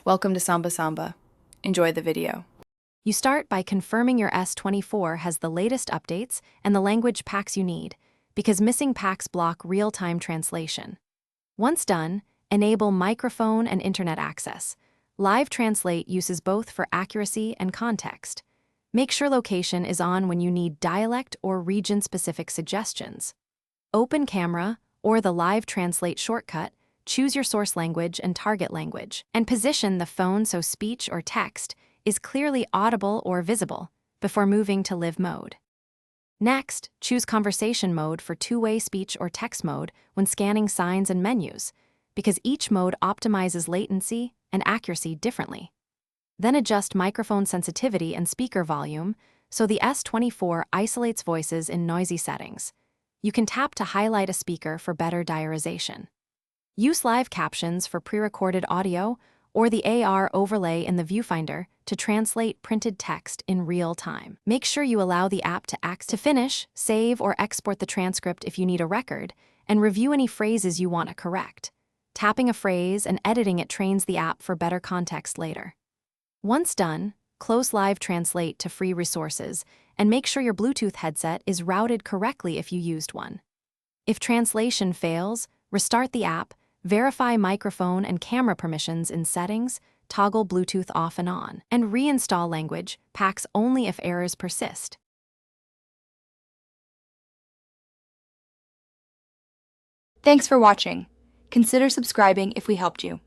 Welcome to Samba Samba. Enjoy the video. You start by confirming your S24 has the latest updates and the language packs you need, because missing packs block real-time translation. Once done, enable microphone and internet access. Live Translate uses both for accuracy and context. Make sure location is on when you need dialect or region-specific suggestions. Open Camera or the Live Translate shortcut, choose your source language and target language, and position the phone so speech or text is clearly audible or visible before moving to live mode. Next, choose conversation mode for two-way speech or text mode when scanning signs and menus, because each mode optimizes latency and accuracy differently. Then adjust microphone sensitivity and speaker volume so the S24 isolates voices in noisy settings. You can tap to highlight a speaker for better diarization. Use live captions for pre-recorded audio or the AR overlay in the viewfinder to translate printed text in real time. Make sure you allow the app to finish, save or export the transcript if you need a record, and review any phrases you want to correct. Tapping a phrase and editing it trains the app for better context later. Once done, close Live Translate to free resources and make sure your Bluetooth headset is routed correctly if you used one. If translation fails, restart the app, verify microphone and camera permissions in settings, toggle Bluetooth off and on, and reinstall language packs only if errors persist. Thanks for watching. Consider subscribing if we helped you.